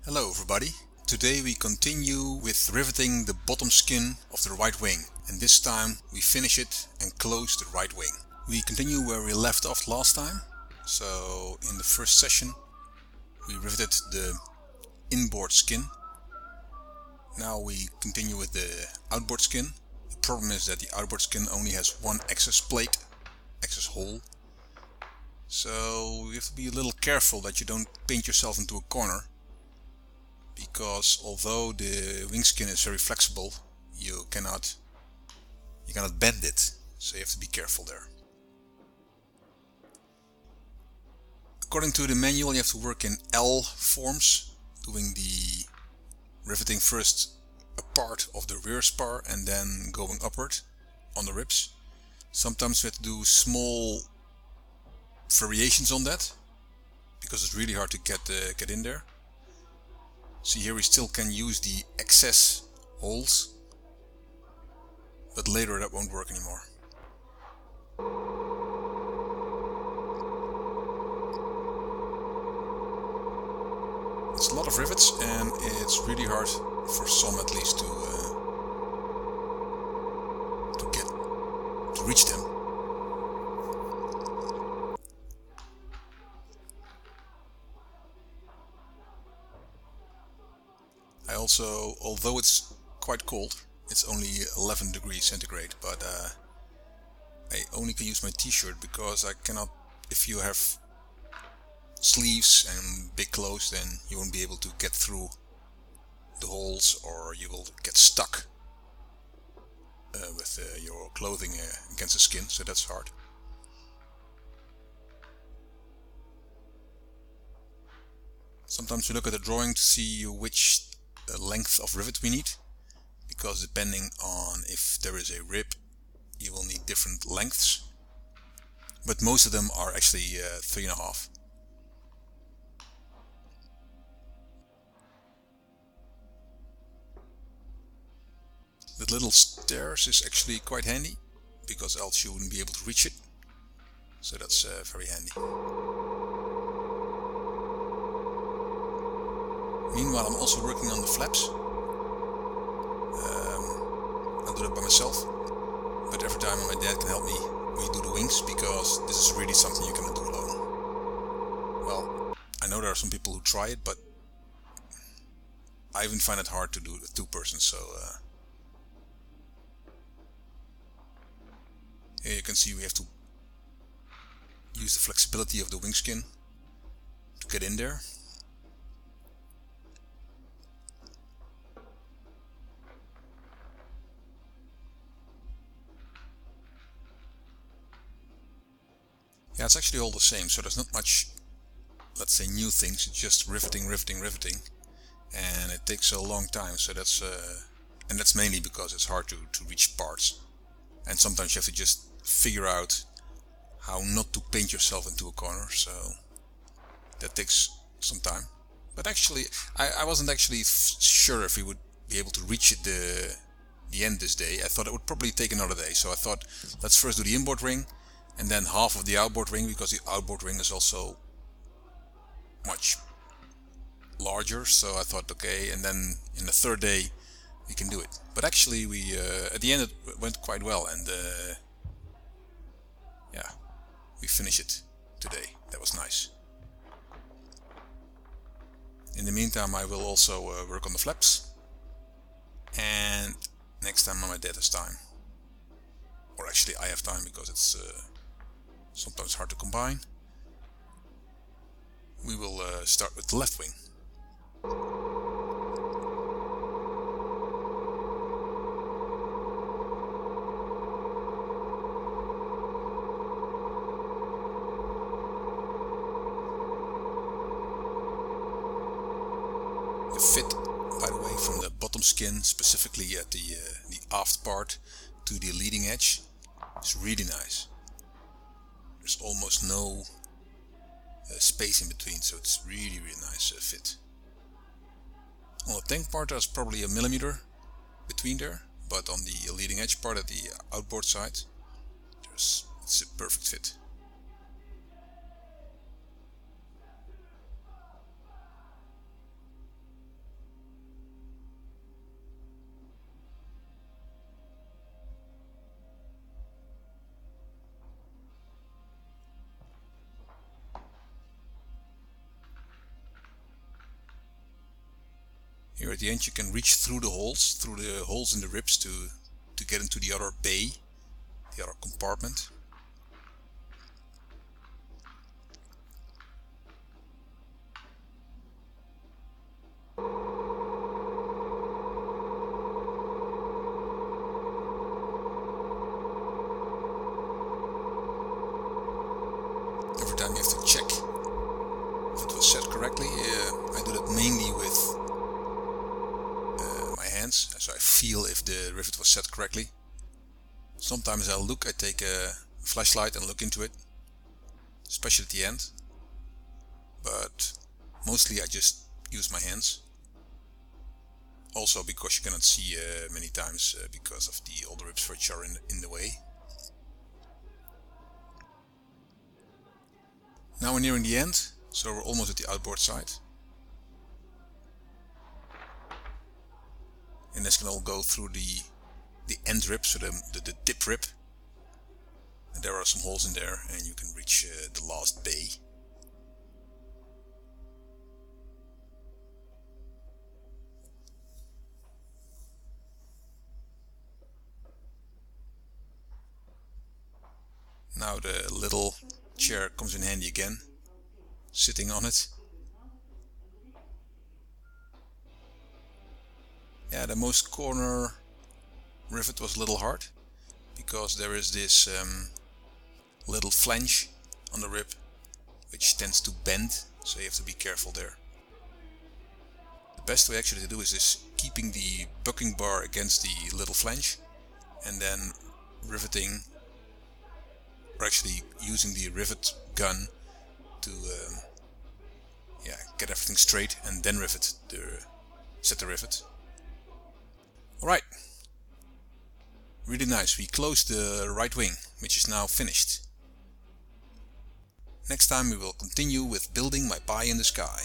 Hello everybody. Today we continue with riveting the bottom skin of the right wing, and this time we finish it and close the right wing. We continue where we left off last time. So in the first session we riveted the inboard skin. Now we continue with the outboard skin. The problem is that the outboard skin only has one access plate, access hole. So you have to be a little careful that you don't paint yourself into a corner, because although the wing skin is very flexible, you cannot bend it, so you have to be careful there. According to the manual, you have to work in L forms, doing the riveting first a part of the rear spar and then going upward on the ribs. Sometimes we have to do small variations on that because it's really hard to get in there. See, here we still can use the excess holes, but later that won't work anymore. It's a lot of rivets and it's really hard for some at least to reach them. I also, although it's quite cold, it's only 11 degrees centigrade, but I only can use my t-shirt because I cannot, if you have sleeves and big clothes, then you won't be able to get through the holes, or you will get stuck with your clothing against the skin, so that's hard. Sometimes we look at the drawing to see which length of rivet we need, because depending on if there is a rib you will need different lengths, but most of them are actually 3.5. The little stairs is actually quite handy, because else you wouldn't be able to reach it, so that's very handy. Meanwhile, I'm also working on the flaps. I'll do that by myself, but every time my dad can help me when you do the wings, because this is really something you cannot do alone. Well, I know there are some people who try it, but I even find it hard to do it with two persons, so here you can see we have to use the flexibility of the wing skin to get in there. Yeah, it's actually all the same, so there's not much, let's say, new things. It's just riveting, and it takes a long time. So that's mainly because it's hard to reach parts, and sometimes you have to just figure out how not to paint yourself into a corner. So that takes some time. But actually, I wasn't actually sure if we would be able to reach it the end this day. I thought it would probably take another day. So I thought, let's first do the inboard ring, and then half of the outboard ring, because the outboard ring is also much larger. So I thought, okay, and then in the third day we can do it. But actually we at the end it went quite well, and yeah, we finished it today. That was nice. In the meantime, I will also work on the flaps, and next time my dad has time, or actually I have time, because it's sometimes hard to combine. We will start with the left wing. The fit, by the way, from the bottom skin, specifically at the aft part to the leading edge, is really nice. There's almost no space in between, so it's really nice fit. On the tank part there's probably a millimeter between there, but on the leading edge part at the outboard side, it's a perfect fit. Here at the end you can reach through the holes in the ribs to get into the other bay, the other compartment. Every time you have to check if it was set correctly. I do that mainly with my hands, so I feel if the rivet was set correctly. Sometimes I take a flashlight and look into it, especially at the end, but mostly I just use my hands. Also because you cannot see many times because of all the ribs which are in the way. Now we're nearing the end, so we're almost at the outboard side. And this can all go through the end rib, so the dip rib. And there are some holes in there, and you can reach the last bay. Now the little chair comes in handy again, sitting on it. Yeah, the most corner rivet was a little hard, because there is this little flange on the rib which tends to bend, so you have to be careful there. The best way actually to do is this, keeping the bucking bar against the little flange and then riveting, or actually using the rivet gun to get everything straight and then set the rivet. Alright, really nice. We closed the right wing, which is now finished. Next time we will continue with building my pie in the sky.